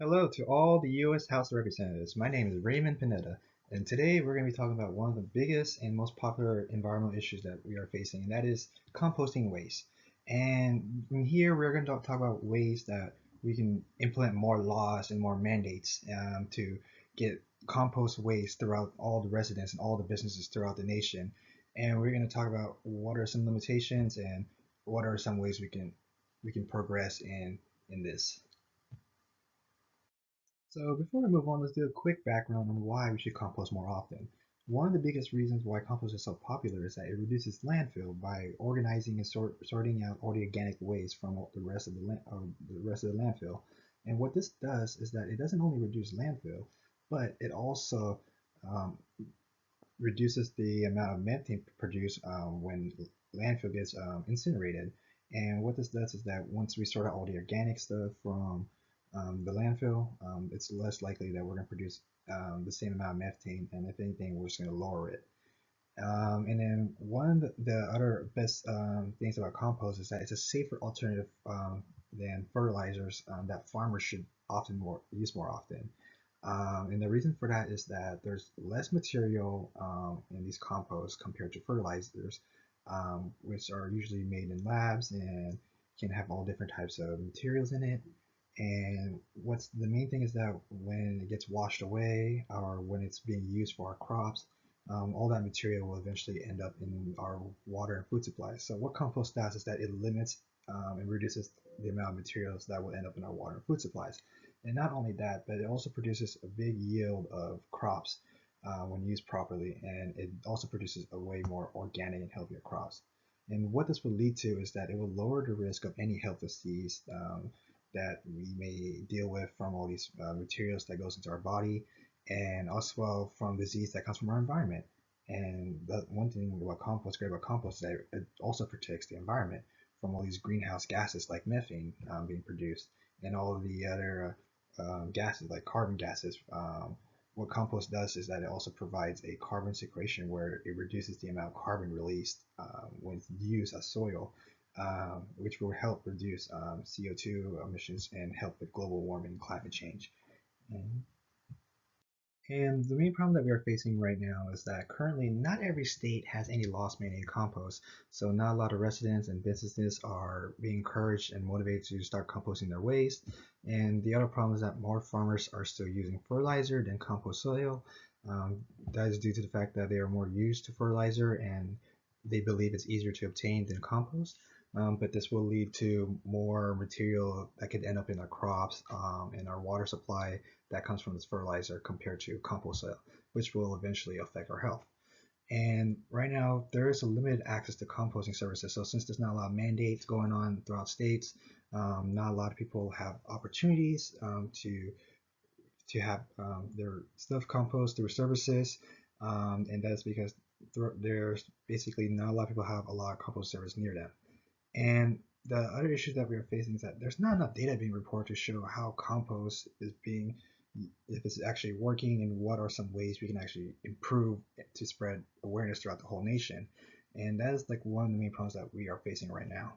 Hello to all the U.S. House of Representatives. My name is Raymond Pineda, and today we're going to be talking about one of the biggest and most popular environmental issues that we are facing, and that is composting waste. And in here, we're going to talk about ways that we can implement more laws and more mandates to get compost waste throughout all the residents and all the businesses throughout the nation. And we're going to talk about what are some limitations and what are some ways we can progress in this. So before we move on, let's do a quick background on why we should compost more often. One of the biggest reasons why compost is so popular is that it reduces landfill by organizing and sorting out all the organic waste from the rest of the landfill. And what this does is that it doesn't only reduce landfill, but it also um, reduces the amount of methane produced when landfill gets incinerated. And what this does is that once we sort out all the organic stuff from the landfill, it's less likely that we're going to produce the same amount of methane, and if anything, we're just going to lower it. And then one of the other best things about compost is that it's a safer alternative than fertilizers that farmers should use more often. And the reason for that is that there's less material in these composts compared to fertilizers, which are usually made in labs and can have all different types of materials in it. And what's the main thing is that when it gets washed away or when it's being used for our crops, all that material will eventually end up in our water and food supply. So what compost does is that it limits and reduces the amount of materials that will end up in our water and food supplies. And not only that, but it also produces a big yield of crops when used properly, and it also produces a way more organic and healthier crops. And what this will lead to is that it will lower the risk of any health disease that we may deal with from all these materials that goes into our body, and also from disease that comes from our environment. And the one thing about compost, great about compost, is that it also protects the environment from all these greenhouse gases like methane being produced, and all of the other gases like carbon gases. What compost does is that it also provides a carbon sequestration where it reduces the amount of carbon released when it's used as soil, which will help reduce CO2 emissions and help with global warming and climate change. Mhm. And the main problem that we are facing right now is that currently not every state has any laws mandating compost. So not a lot of residents and businesses are being encouraged and motivated to start composting their waste. And the other problem is that more farmers are still using fertilizer than compost soil. That is due to the fact that they are more used to fertilizer and they believe it's easier to obtain than compost. But this will lead to more material that could end up in our crops and our water supply that comes from this fertilizer compared to compost soil, which will eventually affect our health. And right now, there is a limited access to composting services. So since there's not a lot of mandates going on throughout states, not a lot of people have opportunities to have their stuff compost through services, and that's because there's basically not a lot of people have a lot of compost service near them. And the other issue that we're facing is that there's not enough data being reported to show how compost is being, if it's actually working, and what are some ways we can actually improve to spread awareness throughout the whole nation. And that is like one of the main problems that we are facing right now.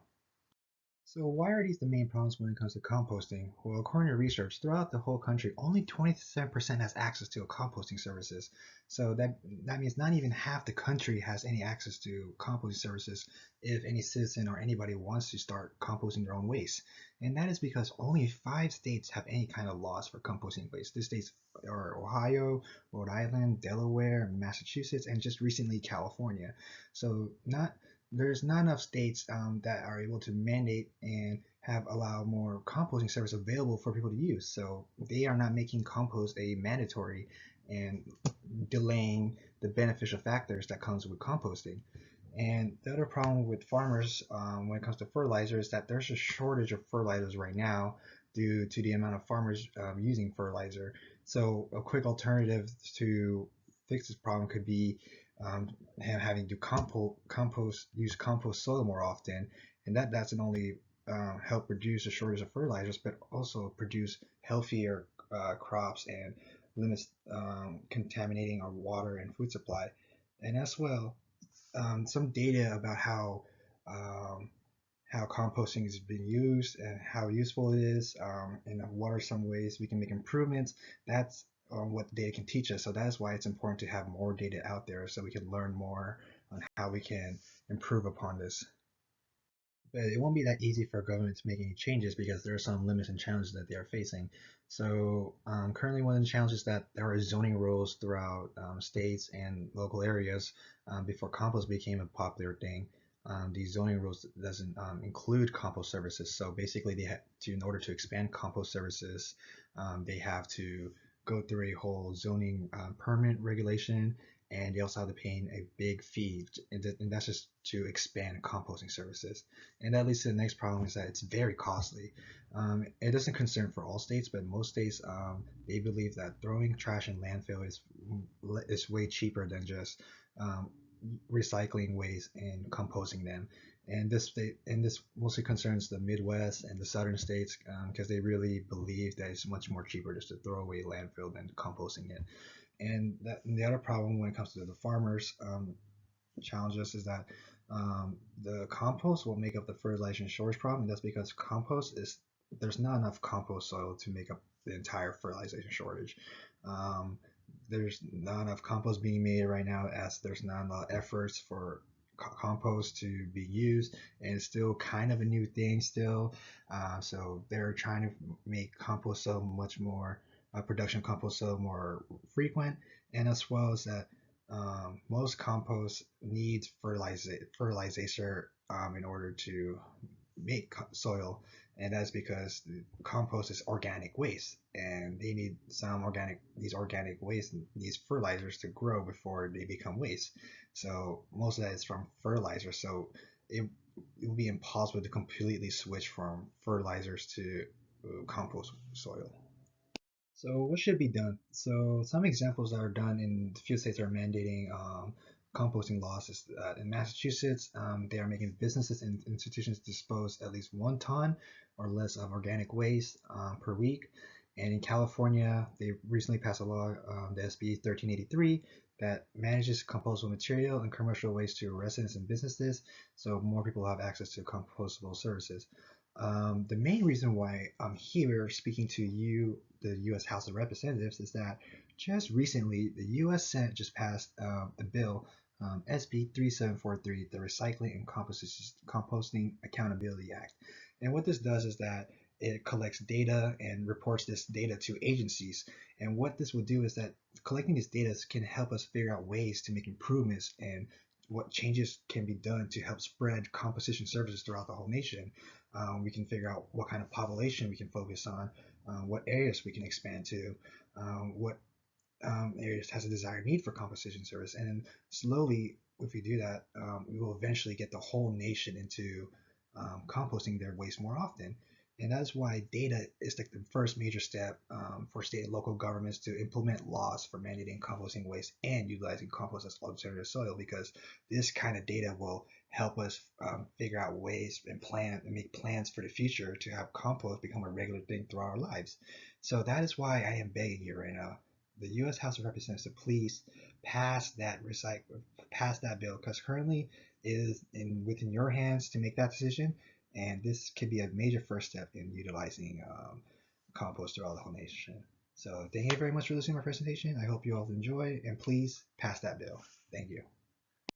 So why are these the main problems when it comes to composting? Well, according to research, throughout the whole country, only 27% has access to composting services. So that means not even half the country has any access to composting services if any citizen or anybody wants to start composting their own waste. And that is because only 5 states have any kind of laws for composting waste. The states are Ohio, Rhode Island, Delaware, Massachusetts, and just recently California. So not there's not enough states that are able to mandate and have allow more composting service available for people to use. So they are not making compost a mandatory and delaying the beneficial factors that comes with composting. And the other problem with farmers when it comes to fertilizer is that there's a shortage of fertilizers right now due to the amount of farmers using fertilizer. So a quick alternative to fix this problem could be having to use compost soil more often, and that doesn't only help reduce the shortage of fertilizers, but also produce healthier crops and limits contaminating our water and food supply. And as well, some data about um, how composting is being used and how useful it is, and what are some ways we can make improvements. That's what data can teach us. So that's why it's important to have more data out there so we can learn more on how we can improve upon this. But it won't be that easy for government to make any changes because there are some limits and challenges that they are facing. So currently, one of the challenges is that there are zoning rules throughout states and local areas. Before compost became a popular thing, these zoning rules doesn't include compost services. So basically, they have to, in order to expand compost services, they have to go through a whole zoning permit regulation, and they also have to pay a big fee, and that's just to expand composting services. And that leads to the next problem is that it's very costly. It doesn't concern for all states, but most states they believe that throwing trash in landfill is way cheaper than just um, recycling waste and composting them. And this mostly concerns the Midwest and the southern states because they really believe that it's much more cheaper just to throw away landfill than composting it. And the other problem when it comes to the farmers challenges is that the compost will make up the fertilizer and storage problem. And that's because compost is there's not enough compost soil to make up the entire fertilization shortage. Um, there's not enough compost being made right now, as there's not enough efforts for compost to be used, and it's still kind of a new thing still. So they're trying to make compost so much more production of compost so more frequent, and as well as that most compost needs fertilizer in order to make soil, and that's because compost is organic waste, and they need these organic waste these fertilizers to grow before they become waste. So most of that is from fertilizer. So it would be impossible to completely switch from fertilizers to compost soil. So what should be done? So some examples that are done in a few states are mandating composting laws. Is that in Massachusetts, they are making businesses and institutions dispose at least 1 ton or less of organic waste per week. And in California, they recently passed a law, the SB 1383, that manages compostable material and commercial waste to residents and businesses, so more people have access to compostable services. The main reason why I'm here speaking to you, the U.S. House of Representatives, is that just recently the U.S. Senate just passed a bill, SB 3743, the Recycling and Composting Accountability Act. And what this does is that it collects data and reports this data to agencies. And what this will do is that collecting this data can help us figure out ways to make improvements and what changes can be done to help spread composition services throughout the whole nation. We can figure out what kind of population we can focus on, what areas we can expand to, what areas has a desired need for composition service, and then slowly, if we do that, we will eventually get the whole nation into composting their waste more often. And that's why data is like the first major step for state and local governments to implement laws for mandating composting waste and utilizing compost as alternative soil, because this kind of data will help us figure out ways and plan and make plans for the future to have compost become a regular thing throughout our lives. So that is why I am begging you right now, the U.S. House of Representatives, to please pass that bill, because currently it is within your hands to make that decision, and this could be a major first step in utilizing compost throughout the whole nation. So thank you very much for listening to my presentation. I hope you all enjoy, and please pass that bill. Thank you.